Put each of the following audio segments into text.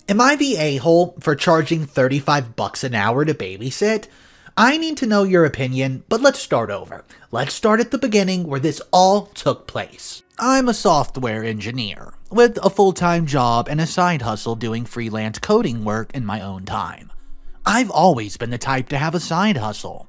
Am I the a-hole for charging 35 bucks an hour to babysit? I need to know your opinion, but let's start over. Let's start at the beginning where this all took place. I'm a software engineer with a full-time job and a side hustle doing freelance coding work in my own time. I've always been the type to have a side hustle.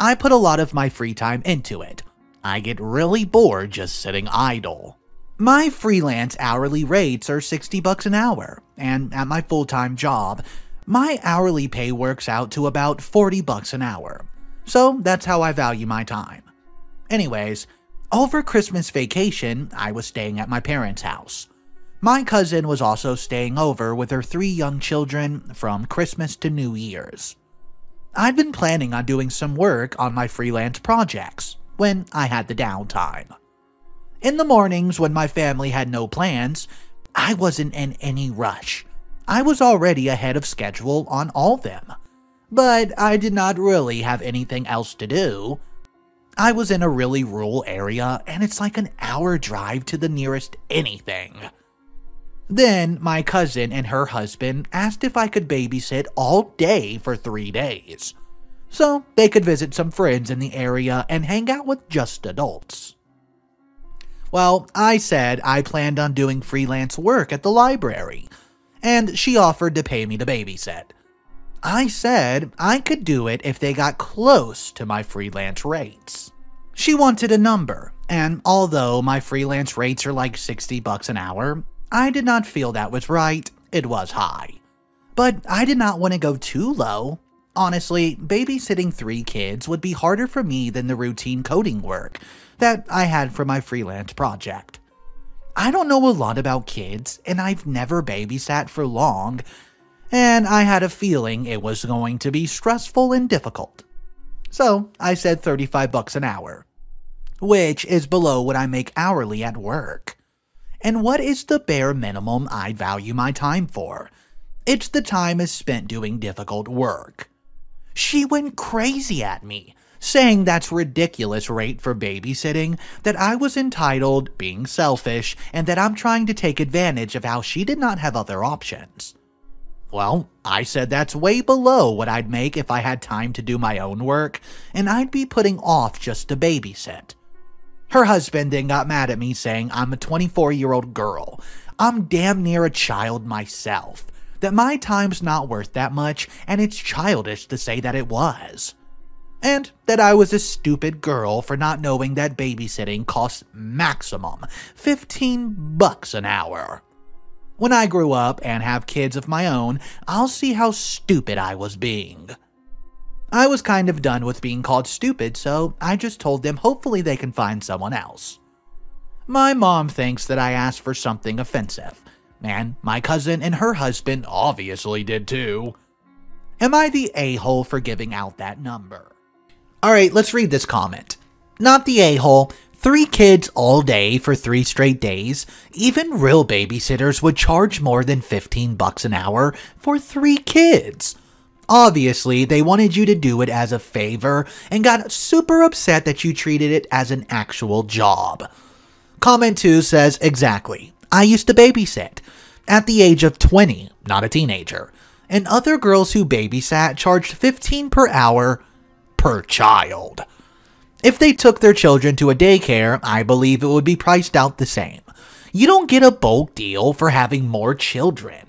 I put a lot of my free time into it. I get really bored just sitting idle. My freelance hourly rates are 60 bucks an hour, and at my full-time job, my hourly pay works out to about 40 bucks an hour. So that's how I value my time. Anyways, over Christmas vacation, I was staying at my parents' house. My cousin was also staying over with her 3 young children from Christmas to New Year's. I'd been planning on doing some work on my freelance projects when I had the downtime. In the mornings when my family had no plans, I wasn't in any rush. I was already ahead of schedule on all of them. But I did not really have anything else to do. I was in a really rural area and it's like an hour drive to the nearest anything. Then my cousin and her husband asked if I could babysit all day for 3 days, so they could visit some friends in the area and hang out with just adults. Well, I said I planned on doing freelance work at the library, and she offered to pay me to babysit. I said I could do it if they got close to my freelance rates. She wanted a number, and although my freelance rates are like 60 bucks an hour, I did not feel that was right. It was high. But I did not want to go too low. Honestly, babysitting 3 kids would be harder for me than the routine coding work that I had for my freelance project. I don't know a lot about kids, and I've never babysat for long, and I had a feeling it was going to be stressful and difficult. So I said 35 bucks an hour, which is below what I make hourly at work. And what is the bare minimum I value my time for? It's the time is spent doing difficult work. She went crazy at me, saying that's ridiculous rate for babysitting, that I was entitled, being selfish, and that I'm trying to take advantage of how she did not have other options. Well, I said that's way below what I'd make if I had time to do my own work, and I'd be putting off just to babysit. Her husband then got mad at me saying I'm a 24-year-old girl. I'm damn near a child myself. That my time's not worth that much, and it's childish to say that it was. And that I was a stupid girl for not knowing that babysitting costs maximum 15 bucks an hour. When I grew up and have kids of my own, I'll see how stupid I was being. I was kind of done with being called stupid, so I just told them hopefully they can find someone else. My mom thinks that I asked for something offensive, and my cousin and her husband obviously did too. Am I the a-hole for giving out that number? Alright, let's read this comment. Not the a-hole. 3 kids all day for 3 straight days. Even real babysitters would charge more than 15 bucks an hour for 3 kids. Obviously, they wanted you to do it as a favor and got super upset that you treated it as an actual job. Comment 2 says, exactly. I used to babysit at the age of 20, not a teenager, and other girls who babysat charged 15 per hour per child. If they took their children to a daycare, I believe it would be priced out the same. You don't get a bulk deal for having more children.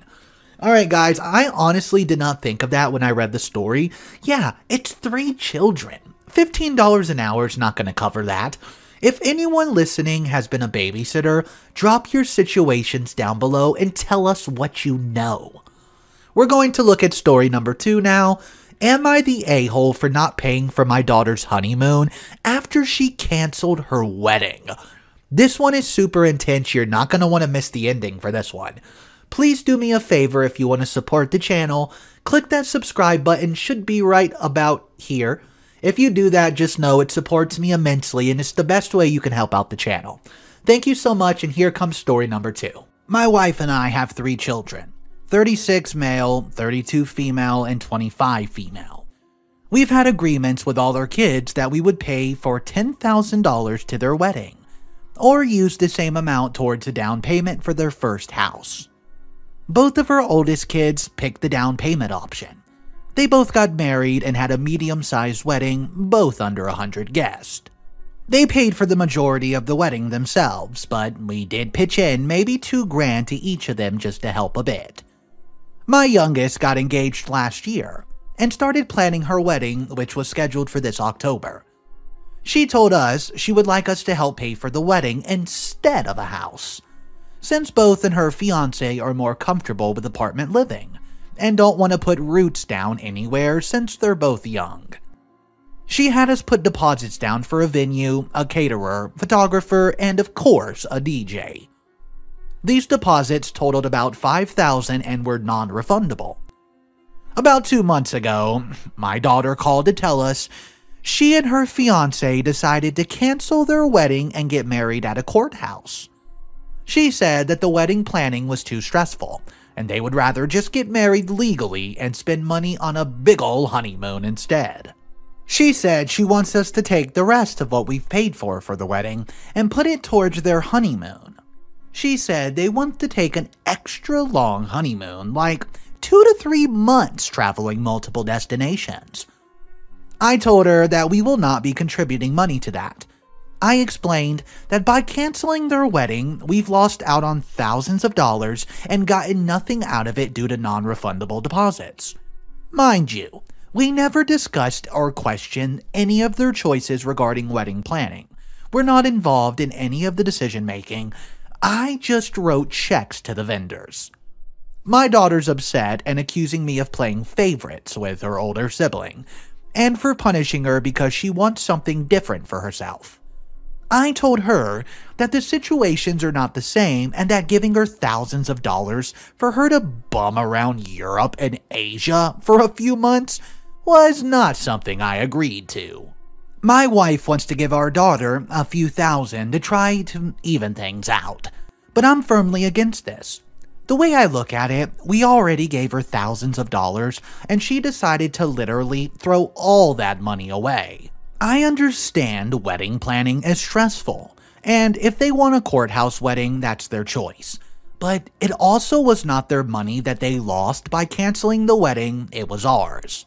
Alright guys, I honestly did not think of that when I read the story. Yeah, it's 3 children. $15 an hour is not going to cover that. If anyone listening has been a babysitter, drop your situations down below and tell us what you know. We're going to look at story number 2 now. Am I the a-hole for not paying for my daughter's honeymoon after she canceled her wedding? This one is super intense. You're not going to want to miss the ending for this one. Please do me a favor if you want to support the channel. Click that subscribe button, should be right about here. If you do that, just know it supports me immensely and it's the best way you can help out the channel. Thank you so much, and here comes story number 2. My wife and I have 3 children. 36 male, 32 female, and 25 female. We've had agreements with all our kids that we would pay for $10,000 to their wedding, or use the same amount towards a down payment for their first house. Both of her oldest kids picked the down payment option. They both got married and had a medium-sized wedding, both under 100 guests. They paid for the majority of the wedding themselves, but we did pitch in maybe $2,000 to each of them just to help a bit. My youngest got engaged last year and started planning her wedding, which was scheduled for this October. She told us she would like us to help pay for the wedding instead of a house, since both and her fiancé are more comfortable with apartment living and don't want to put roots down anywhere since they're both young. She had us put deposits down for a venue, a caterer, photographer, and of course, a DJ. These deposits totaled about $5,000 and were non-refundable. About 2 months ago, my daughter called to tell us she and her fiancé decided to cancel their wedding and get married at a courthouse. She said that the wedding planning was too stressful, and they would rather just get married legally and spend money on a big ol' honeymoon instead. She said she wants us to take the rest of what we've paid for the wedding and put it towards their honeymoon. She said they want to take an extra long honeymoon, like 2 to 3 months traveling multiple destinations. I told her that we will not be contributing money to that. I explained that by canceling their wedding, we've lost out on thousands of dollars and gotten nothing out of it due to non-refundable deposits. Mind you, we never discussed or questioned any of their choices regarding wedding planning. We're not involved in any of the decision-making. I just wrote checks to the vendors. My daughter's upset and accusing me of playing favorites with her older sibling, and for punishing her because she wants something different for herself. I told her that the situations are not the same and that giving her thousands of dollars for her to bum around Europe and Asia for a few months was not something I agreed to. My wife wants to give our daughter a few thousand to try to even things out, but I'm firmly against this. The way I look at it, we already gave her thousands of dollars and she decided to literally throw all that money away. I understand wedding planning is stressful, and if they want a courthouse wedding, that's their choice. But it also was not their money that they lost by canceling the wedding, it was ours.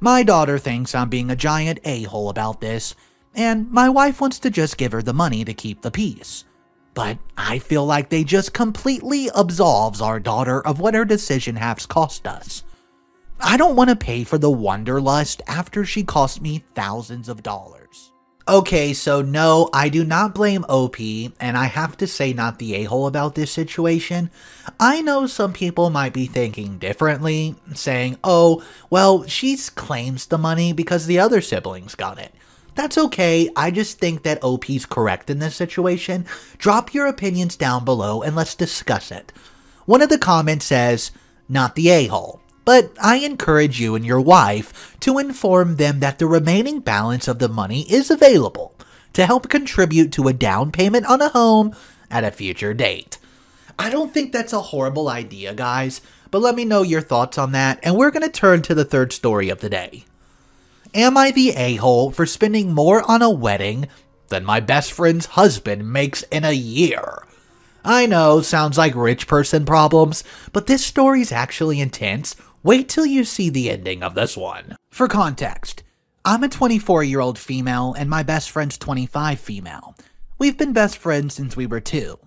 My daughter thinks I'm being a giant a-hole about this, and my wife wants to just give her the money to keep the peace. But I feel like they just completely absolves our daughter of what her decision has cost us. I don't want to pay for the wanderlust after she cost me thousands of dollars. Okay, so no, I do not blame OP, and I have to say not the a-hole about this situation. I know some people might be thinking differently, saying, oh, well, she claims the money because the other siblings got it. That's okay, I just think that OP's correct in this situation. Drop your opinions down below and let's discuss it. One of the comments says, not the a-hole. But I encourage you and your wife to inform them that the remaining balance of the money is available to help contribute to a down payment on a home at a future date. I don't think that's a horrible idea, guys, but let me know your thoughts on that, and we're going to turn to the third story of the day. Am I the a-hole for spending more on a wedding than my best friend's husband makes in a year? I know, sounds like rich person problems, but this story's actually intense. Wait till you see the ending of this one. For context, I'm a 24-year-old female and my best friend's 25 female. We've been best friends since we were 2.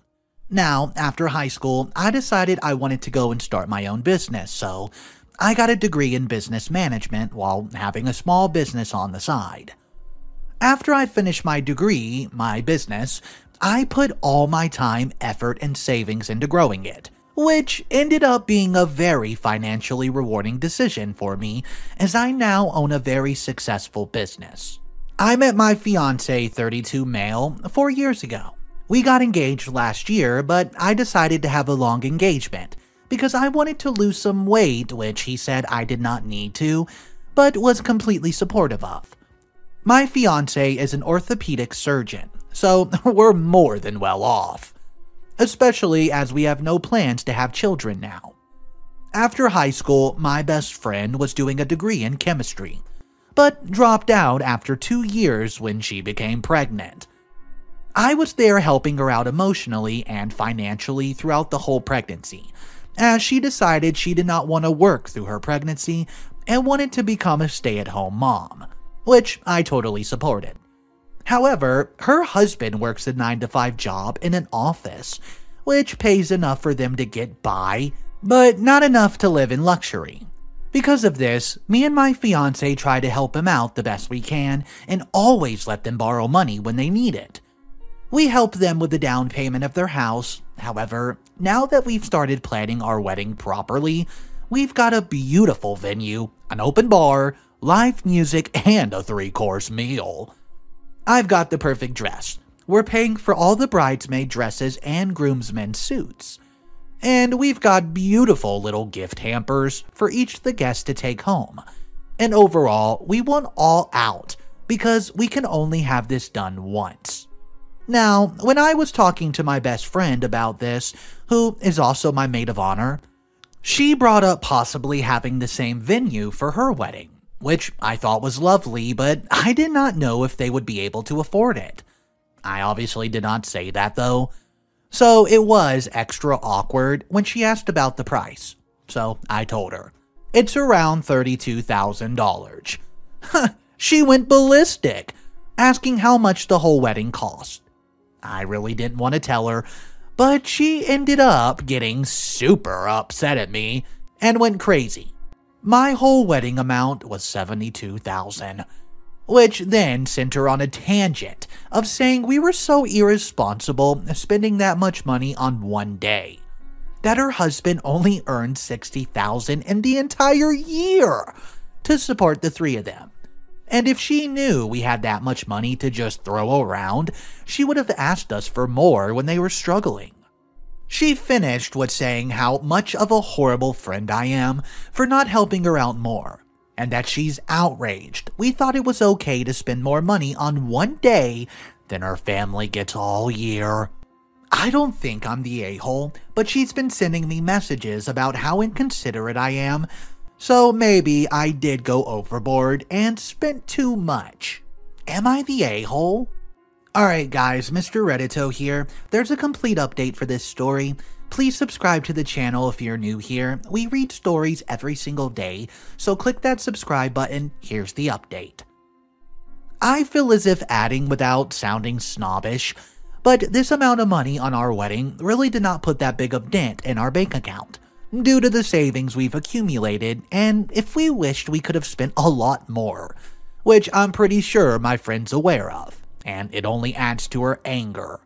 Now, after high school, I decided I wanted to go and start my own business, so I got a degree in business management while having a small business on the side. After I finished my degree, my business, I put all my time, effort, and savings into growing it, which ended up being a very financially rewarding decision for me, as I now own a very successful business. I met my fiancé, 32 male, 4 years ago. We got engaged last year, but I decided to have a long engagement because I wanted to lose some weight, which he said I did not need to, but was completely supportive of. My fiancé is an orthopedic surgeon, so we're more than well off, especially as we have no plans to have children now. After high school, my best friend was doing a degree in chemistry, but dropped out after 2 years when she became pregnant. I was there helping her out emotionally and financially throughout the whole pregnancy, as she decided she did not want to work through her pregnancy and wanted to become a stay-at-home mom, which I totally supported. However, her husband works a 9-to-5 job in an office, which pays enough for them to get by, but not enough to live in luxury. Because of this, me and my fiance try to help him out the best we can and always let them borrow money when they need it. We help them with the down payment of their house. However, now that we've started planning our wedding properly, we've got a beautiful venue, an open bar, live music, and a 3-course meal. I've got the perfect dress. We're paying for all the bridesmaid dresses and groomsmen suits. And we've got beautiful little gift hampers for each of the guests to take home. And overall, we want all out because we can only have this done once. Now, when I was talking to my best friend about this, who is also my maid of honor, she brought up possibly having the same venue for her wedding, which I thought was lovely, but I did not know if they would be able to afford it. I obviously did not say that though, so it was extra awkward when she asked about the price. So I told her, it's around $32,000. She went ballistic, asking how much the whole wedding cost. I really didn't want to tell her, but she ended up getting super upset at me and went crazy. My whole wedding amount was $72,000, which then sent her on a tangent of saying we were so irresponsible spending that much money on one day, that her husband only earned $60,000 in the entire year to support the 3 of them. And if she knew we had that much money to just throw around, she would have asked us for more when they were struggling. She finished with saying how much of a horrible friend I am for not helping her out more, and that she's outraged we thought it was okay to spend more money on one day than her family gets all year. I don't think I'm the a-hole, but she's been sending me messages about how inconsiderate I am, so maybe I did go overboard and spent too much. Am I the a-hole? Alright guys, Mr. Reddito here. There's a complete update for this story. Please subscribe to the channel if you're new here. We read stories every single day, so click that subscribe button. Here's the update. I feel as if adding without sounding snobbish, but this amount of money on our wedding really did not put that big of dent in our bank account, due to the savings we've accumulated, and if we wished we could have spent a lot more, which I'm pretty sure my friend's aware of, and it only adds to her anger.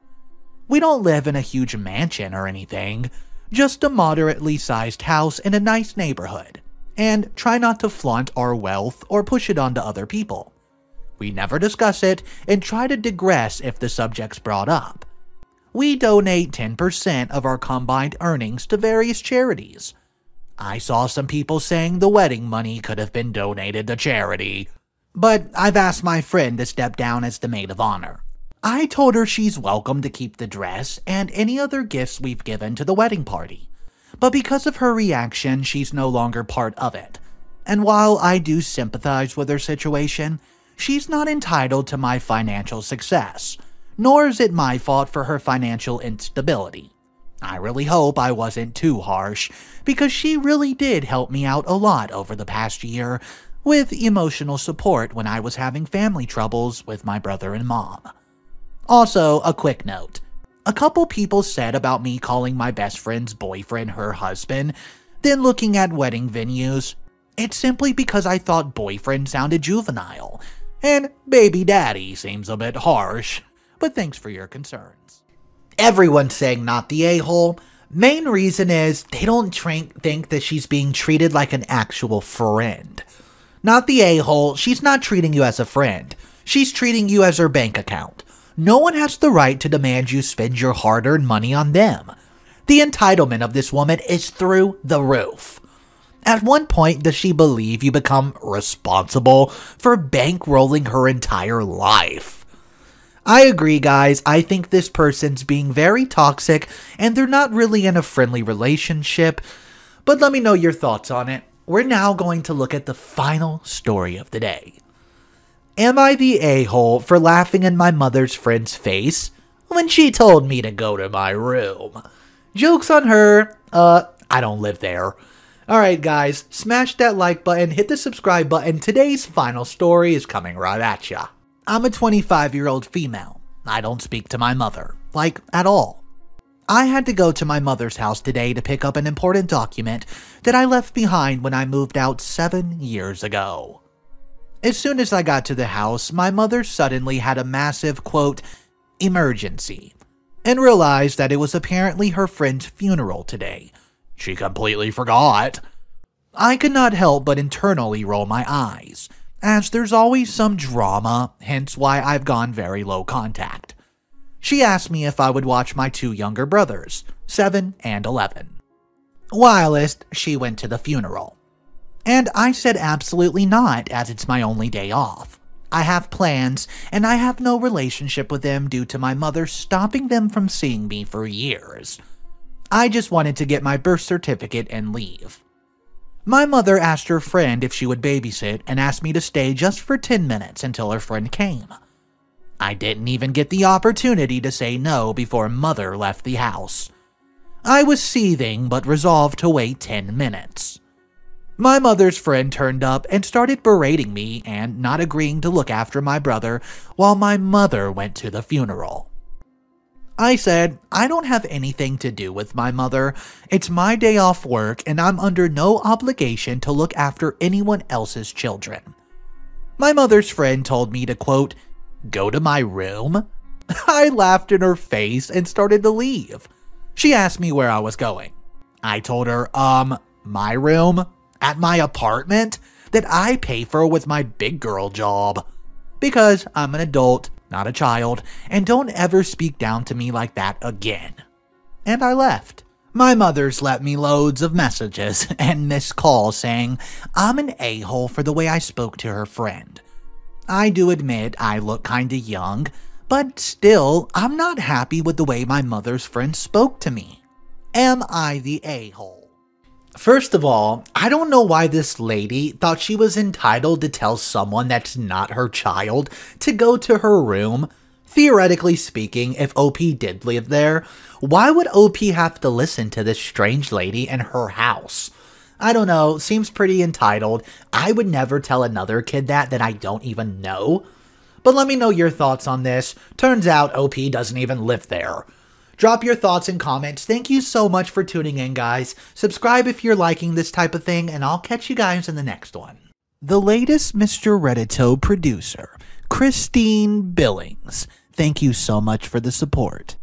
We don't live in a huge mansion or anything, just a moderately sized house in a nice neighborhood, and try not to flaunt our wealth or push it onto other people. We never discuss it and try to digress if the subject's brought up. We donate 10% of our combined earnings to various charities. I saw some people saying the wedding money could have been donated to charity, but I've asked my friend to step down as the maid of honor. I told her she's welcome to keep the dress and any other gifts we've given to the wedding party, but because of her reaction, she's no longer part of it. And while I do sympathize with her situation, she's not entitled to my financial success, nor is it my fault for her financial instability. I really hope I wasn't too harsh, because she really did help me out a lot over the past year with emotional support when I was having family troubles with my brother and mom. Also, a quick note. A couple people said about me calling my best friend's boyfriend her husband, then looking at wedding venues. It's simply because I thought boyfriend sounded juvenile, and baby daddy seems a bit harsh, but thanks for your concerns. Everyone's saying not the a-hole. Main reason is they don't think that she's being treated like an actual friend. Not the a-hole, she's not treating you as a friend. She's treating you as her bank account. No one has the right to demand you spend your hard-earned money on them. The entitlement of this woman is through the roof. At one point, does she believe you become responsible for bankrolling her entire life? I agree, guys. I think this person's being very toxic, and they're not really in a friendly relationship. But let me know your thoughts on it. We're now going to look at the final story of the day. Am I the a-hole for laughing in my mother's friend's face when she told me to go to my room? Joke's on her. I don't live there. Alright guys, smash that like button, hit the subscribe button. Today's final story is coming right at ya. I'm a 25-year-old female. I don't speak to my mother, like, at all. I had to go to my mother's house today to pick up an important document that I left behind when I moved out 7 years ago. As soon as I got to the house, my mother suddenly had a massive, quote, emergency, and realized that it was apparently her friend's funeral today. She completely forgot. I could not help but internally roll my eyes, as there's always some drama, hence why I've gone very low contact. She asked me if I would watch my 2 younger brothers, 7 and 11, whilst she went to the funeral. And I said absolutely not, as it's my only day off. I have plans, and I have no relationship with them due to my mother stopping them from seeing me for years. I just wanted to get my birth certificate and leave. My mother asked her friend if she would babysit and asked me to stay just for 10 minutes until her friend came. I didn't even get the opportunity to say no before mother left the house. I was seething but resolved to wait 10 minutes. My mother's friend turned up and started berating me and not agreeing to look after my brother while my mother went to the funeral. I said, I don't have anything to do with my mother. It's my day off work and I'm under no obligation to look after anyone else's children. My mother's friend told me to, quote, go to my room? I laughed in her face and started to leave. She asked me where I was going. I told her, my room? At my apartment? That I pay for with my big girl job. Because I'm an adult, not a child, and don't ever speak down to me like that again. And I left. My mother's left me loads of messages and missed calls saying I'm an a-hole for the way I spoke to her friend. I do admit I look kinda young, but still, I'm not happy with the way my mother's friend spoke to me. Am I the a-hole? First of all, I don't know why this lady thought she was entitled to tell someone that's not her child to go to her room. Theoretically speaking, if OP did live there, why would OP have to listen to this strange lady in her house? I don't know, seems pretty entitled. I would never tell another kid that I don't even know. But let me know your thoughts on this. Turns out OP doesn't even live there. Drop your thoughts and comments. Thank you so much for tuning in, guys. Subscribe if you're liking this type of thing, and I'll catch you guys in the next one. The latest Mr. Reddito producer, Christine Billings. Thank you so much for the support.